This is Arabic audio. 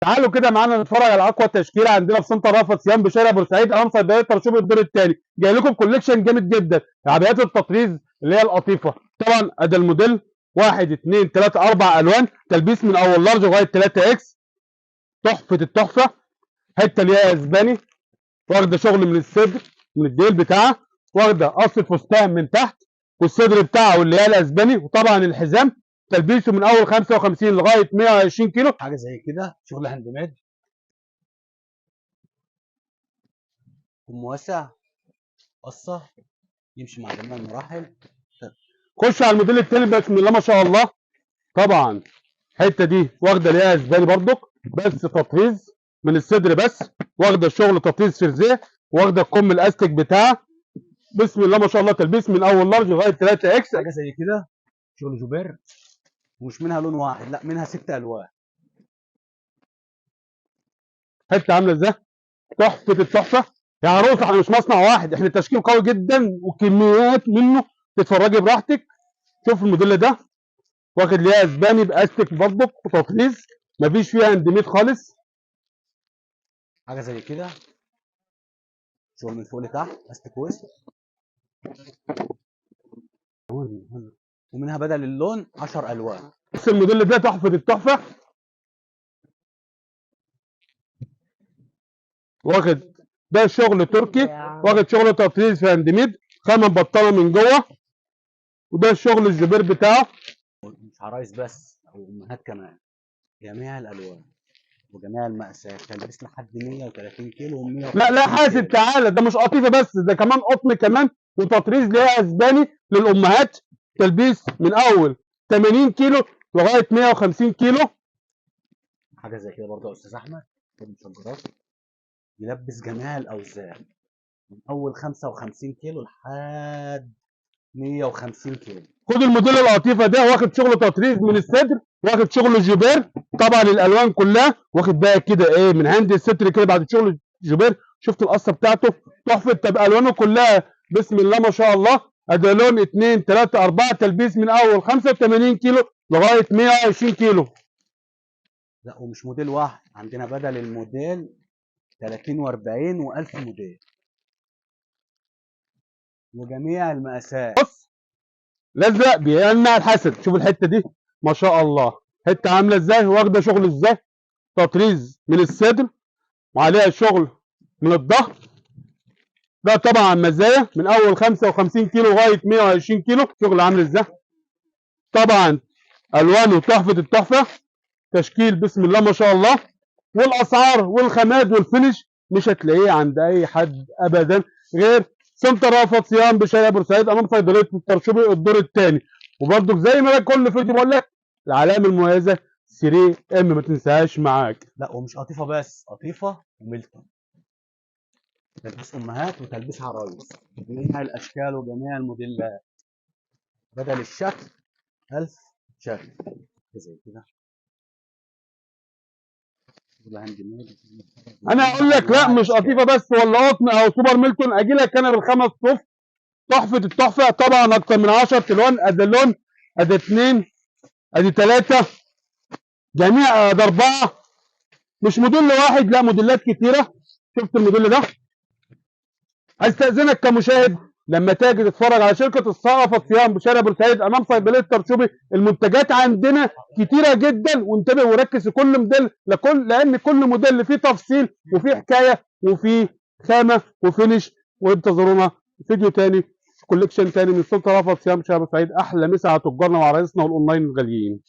تعالوا كده معانا نتفرج على اقوى تشكيله عندنا في سنتر رأفت صيام بشارع بورسعيد امام صيدليه ترشيب الدور الثاني. جاي لكم كوليكشن جامد جدا، عبايات التطريز اللي هي القطيفه. طبعا ادي الموديل 1 2 3 4 الوان، تلبيس من اول لارج لغايه 3 اكس. تحفه التحفه، حته اللي هي اسباني، واخده شغل من الصدر من الديل بتاعها، واخده قص فستان من تحت والصدر بتاعه واللي هي الاسباني. وطبعا الحزام تلبيسه من اول 55 لغايه 120 كيلو. حاجه زي كده، شغل هاند ميد، كم واسع، قصه، يمشي مع جميع المراحل. خش على الموديل التاني، بسم الله ما شاء الله. طبعا الحته دي واخده اللي هي اسباني برضك، بس تطريز من الصدر بس، واخده الشغل تطريز فرزيه، واخده الكم الاستيك بتاعها. بسم الله ما شاء الله، تلبيس من اول لارج لغايه 3 اكس. حاجه زي كده، شغل جوبير، ومش منها لون واحد، لا منها 6 الوان. حته عامله ازاي، تحفه التحفه يا عروسه. احنا مش مصنع واحد، احنا تشكيل قوي جدا وكميات منه، تتفرجي براحتك. شوف الموديل ده، واخد ليها اسباني باستيك برضك وتطريز، مفيش فيها اندميت خالص. حاجه زي كده، شغل من فوق لتحت، استيك وسط، ومنها بدل اللون 10 الوان. بس الموديل ده تحفه التحفه، واخد ده شغل تركي، واخد شغل تطريز في اندميد، خامه مبطنه من جوه. وده الشغل الجبير بتاعه. مش عرايس بس، او امهات كمان، جميع الالوان وجميع المقاسات، تلبس لحد 130 كيلو و150 لا لا حاسب، كيلو. تعالى، ده مش قطيفه بس، ده كمان قطن كمان، وتطريز ليها اسباني للامهات. تلبيس من اول 80 كيلو لغايه 150 كيلو. حاجه زي كده برضه يا استاذ احمد، مشجرات، يلبس جميع الاوزان، من اول 55 كيلو لحد 150 كيلو. خد الموديل القطيفه ده، واخد شغل تطريز من الصدر، واخد شغل جبير. طبعا الالوان كلها واخد بقى كده ايه من عند الستر كده بعد شغل جبير. شفت القصه بتاعته تحفه. طب الوانه كلها بسم الله ما شاء الله. ادي لون 2 3 4، تلبيس من اول 85 كيلو لغايه 120 كيلو. لا ومش موديل واحد، عندنا بدل الموديل 30 و40 و1000 موديل وجميع المقاسات. بص، لزق بيمنع الحسد. شوف الحته دي ما شاء الله، حته عامله ازاي، واخده شغل ازاي، تطريز من الصدر وعليها شغل من الظهر. ده طبعا مزايا من اول 55 كيلو لغايه 120 كيلو. شغل عامل ازاي، طبعا الوانه تحفه التحفه، تشكيل بسم الله ما شاء الله. والاسعار والخامات والفينش مش هتلاقيه عند اي حد ابدا غير سنتر رأفت صيام بشارع بورسعيد امام صيدليه الترشيبي الدور الثاني. وبرضك زي ما كل فيديو بقول لك، العلامه المميزه 3 ام ما تنساهاش معاك. لا ومش قطيفه بس، قطيفه وميلتون، تلبيس امهات وتلبيس عرايس، جميع الاشكال وجميع الموديلات، بدل الشكل 1000 شكل. زي كده، شغل هاند ميد، انا اقول وجميع لك لا انواع مش قطيفه الاشكال. بس ولا قطن او سوبر ميلتون، اجي لك انا بالخمس صف. تحفه التحفه، طبعا اكتر من 10 الوان. ادي اللون، ادي 2، ادي 3، جميع ادي 4. مش موديل واحد، لا موديلات كتيره. شفت الموديل ده، استاذنك كمشاهد لما تيجي تتفرج على شركه الصرافه صيام بشارع بورسعيد امام صيدليه ترشوبي، المنتجات عندنا كتيره جدا. وانتبه وركز في كل موديل، لان كل موديل فيه تفصيل وفيه حكايه وفيه خامه وفينش. وانتظرونا في فيديو تاني، كوليكشن تاني من سلطه رأفت صيام بشارع بورسعيد. احلى مسا على تجارنا وعرايسنا والاونلاين الغاليين.